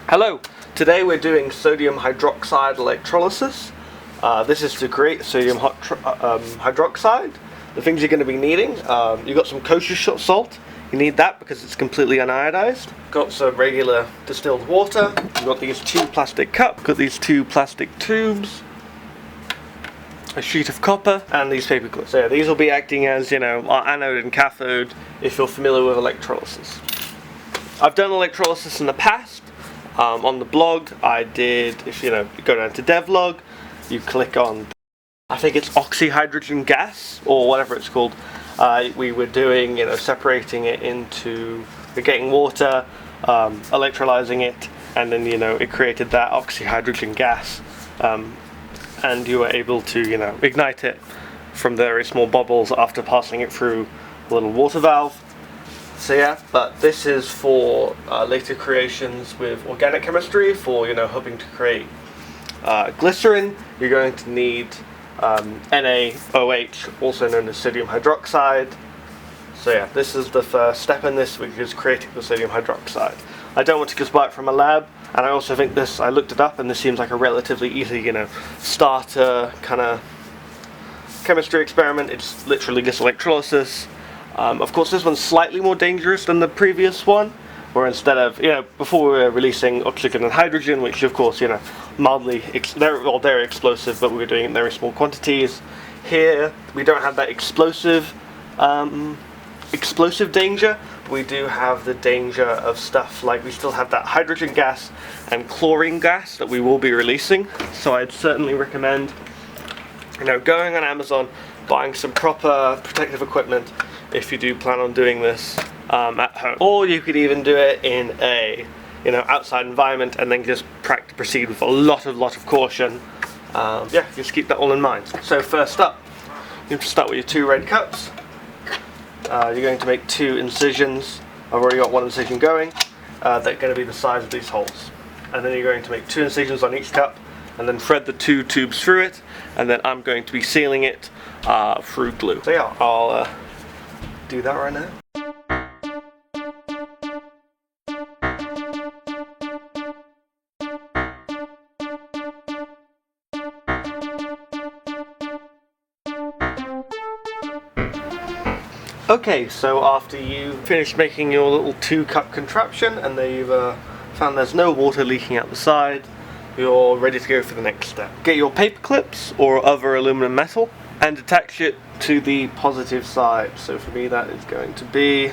Hello, today we're doing sodium hydroxide electrolysis. This is to create sodium hydroxide. The things you're going to be needing, you've got some kosher salt. You need that because it's completely unionized. Got some regular distilled water. You've got these two plastic cups, got these two plastic tubes, a sheet of copper, and these paper clips. So yeah, these will be acting as, our anode and cathode if you're familiar with electrolysis. I've done electrolysis in the past. On the blog, I did, if you go down to devlog, you click on, I think it's oxyhydrogen gas, or whatever it's called. We were doing, separating it into, we're getting water, electrolyzing it, and then, it created that oxyhydrogen gas. And you were able to, ignite it from very small bubbles after passing it through a little water valve. So yeah, but this is for later creations with organic chemistry, for hoping to create glycerin. You're going to need NaOH, also known as sodium hydroxide. So yeah, this is the first step in this, which is creating the sodium hydroxide. I don't want to just buy it from a lab, and I also think this, I looked it up, and this seems like a relatively easy, starter kind of chemistry experiment. It's literally just electrolysis. Of course, this one's slightly more dangerous than the previous one, where instead of, before we were releasing oxygen and hydrogen, which of course, mildly, they're explosive, but we were doing it in very small quantities. Here, we don't have that explosive danger, but we do have the danger of stuff like we still have that hydrogen gas and chlorine gas that we will be releasing. So I'd certainly recommend, going on Amazon, buying some proper protective equipment if you do plan on doing this at home. Or you could even do it in a outside environment and then just proceed with a lot of caution. Just keep that all in mind. So first up, you have to start with your two red cups. You're going to make two incisions. I've already got one incision going. They're going to be the size of these holes. And then you're going to make two incisions on each cup and then thread the two tubes through it, and then I'm going to be sealing it through glue. So yeah, I'll do that right now. Okay, so after you finish making your little 2-cup contraption and then you've found there's no water leaking out the side, you're ready to go for the next step. Get your paper clips or other aluminum metal and attach it to the positive side. So for me that is going to be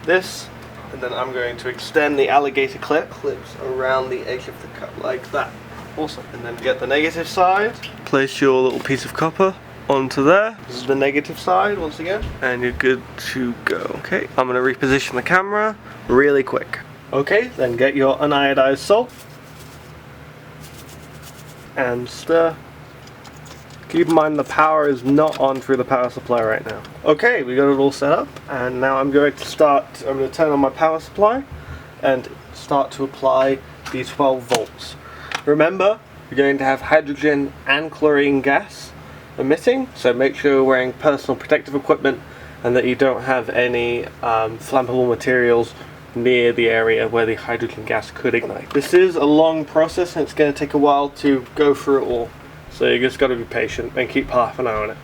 this, and then I'm going to extend the alligator clips around the edge of the cup like that. Awesome. And then get the negative side, place your little piece of copper onto there. This is the negative side once again, and you're good to go. Okay, I'm going to reposition the camera really quick. Okay, then get your unionized salt and stir. Keep in mind the power is not on through the power supply right now. Okay, we got it all set up, and now I'm going to turn on my power supply and start to apply the 12 volts. Remember, you're going to have hydrogen and chlorine gas emitting, so make sure you're wearing personal protective equipment and that you don't have any flammable materials near the area where the hydrogen gas could ignite. This is a long process and it's going to take a while to go through it all, so you just got to be patient and keep half an eye on it.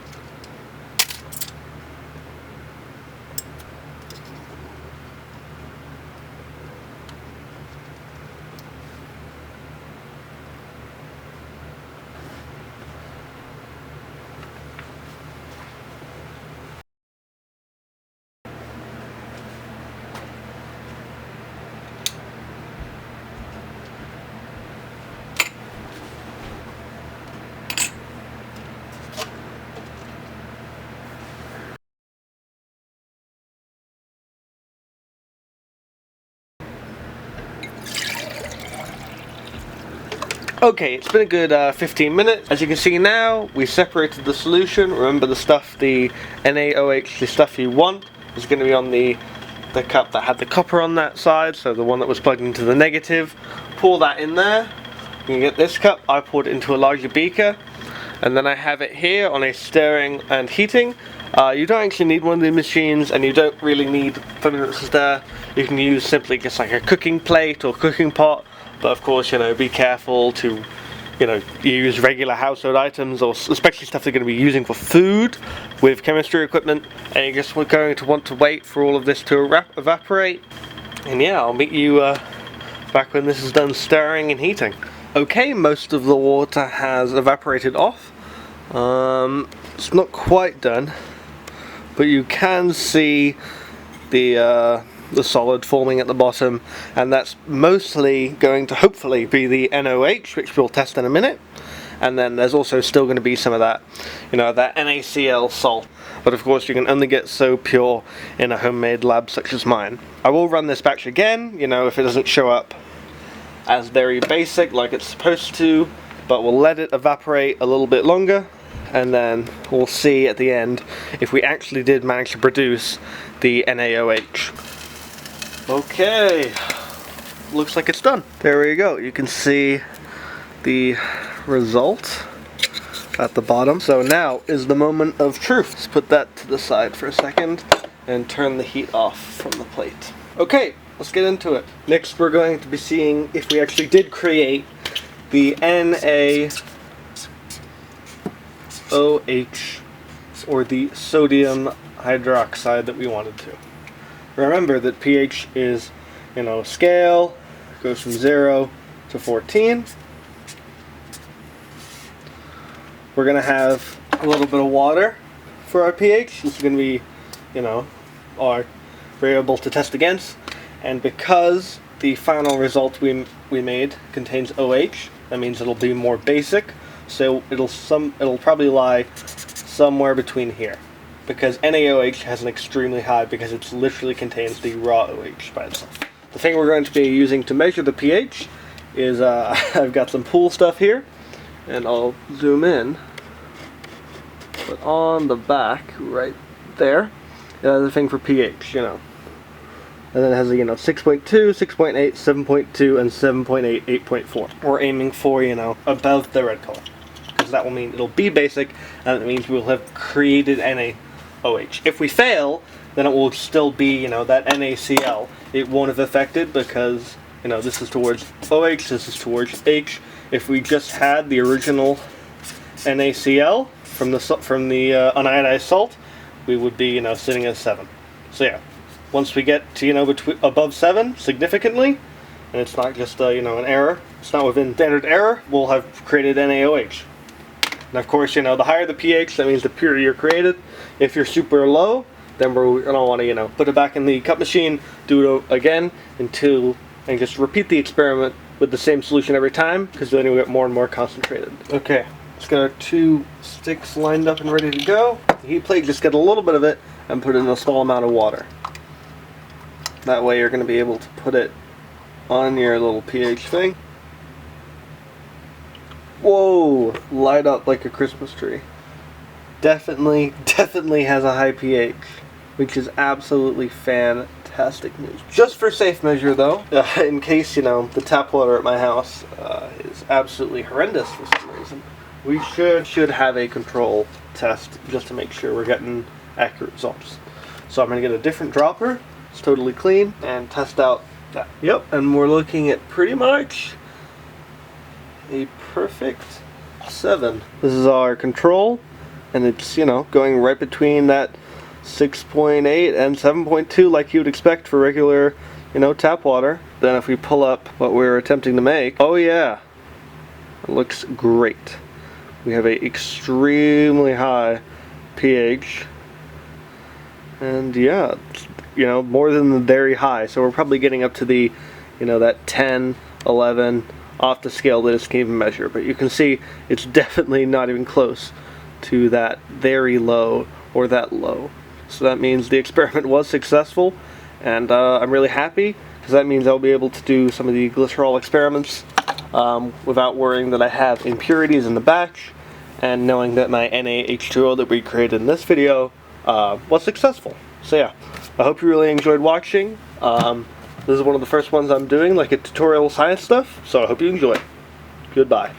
Okay, it's been a good 15 minutes. As you can see now, we separated the solution. Remember the stuff, the NaOH, the stuff you want, is going to be on the cup that had the copper on that side, so the one that was plugged into the negative. Pour that in there. You can get this cup. I poured it into a larger beaker, and then I have it here on a stirring and heating. You don't actually need one of the machines, and you don't really need something that's there. You can use simply just like a cooking plate or cooking pot, But of course, you know, be careful to, you know, use regular household items, or especially stuff they're going to be using for food with chemistry equipment, and you're just going to want to wait for all of this to evaporate. And yeah, I'll meet you back when this is done stirring and heating. Okay, most of the water has evaporated off. It's not quite done, but you can see the solid forming at the bottom, and that's mostly going to hopefully be the NaOH, which we'll test in a minute. And then there's also still going to be some of that, you know, that NaCl salt. But of course you can only get so pure in a homemade lab such as mine. I will run this batch again, you know, if it doesn't show up as very basic like it's supposed to, but we'll let it evaporate a little bit longer, and then we'll see at the end if we actually did manage to produce the NaOH. Okay, looks like it's done. There we go. You can see the result at the bottom. So now is the moment of truth. Let's put that to the side for a second and turn the heat off from the plate. Okay, let's get into it. Next we're going to be seeing if we actually did create the NaOH, or the sodium hydroxide that we wanted to. Remember that pH is, you know, scale, goes from 0 to 14. We're going to have a little bit of water for our pH. This is going to be, you know, our variable to test against. And because the final result we made contains OH, that means it'll be more basic. So it'll probably lie somewhere between here, because NaOH has an extremely high, because it literally contains the raw OH by itself. The thing we're going to be using to measure the pH is I've got some pool stuff here, and I'll zoom in. But on the back, right there, the thing for pH, you know. And then it has a, you know, 6.2, 6.8, 7.2, and 7.8, 8.4. We're aiming for, you know, above the red color, because that will mean it'll be basic, and it means we'll have created NaOH. If we fail, then it will still be, you know, that NaCl. It won't have affected, because, you know, this is towards OH, this is towards H. If we just had the original NaCl from the unionized salt, we would be, you know, sitting at 7. So yeah. Once we get to, you know, above 7 significantly, and it's not just you know, an error, it's not within standard error, we'll have created NaOH. And of course, you know, the higher the pH, that means the purer you're created. If you're super low, then we're gonna want to, you know, put it back in the cup machine, do it again and just repeat the experiment with the same solution every time, because then you'll get more and more concentrated. Okay, let's get our 2 sticks lined up and ready to go. The heat plate, just get a little bit of it and put in a small amount of water. That way you're going to be able to put it on your little pH thing. Whoa! Light up like a Christmas tree. Definitely has a high pH, which is absolutely fantastic news. Just for safe measure though, in case, you know, the tap water at my house is absolutely horrendous for some reason, we should have a control test just to make sure we're getting accurate results. So I'm going to get a different dropper. It's totally clean, and test out that. Yep, and we're looking at pretty much a perfect 7. This is our control, and it's, you know, going right between that 6.8 and 7.2 like you would expect for regular, you know, tap water. Then if we pull up what we're attempting to make, oh yeah, it looks great. We have a extremely high pH, and yeah, you know, more than the very high. So we're probably getting up to the, you know, that 10, 11 off the scale that it can even measure. But you can see it's definitely not even close to that very low or that low. So that means the experiment was successful, and I'm really happy, because that means I'll be able to do some of the glycerol experiments without worrying that I have impurities in the batch, and knowing that my NaH2O that we created in this video was successful. So yeah, I hope you really enjoyed watching. This is one of the first ones I'm doing, like a tutorial science stuff, so I hope you enjoy. Goodbye.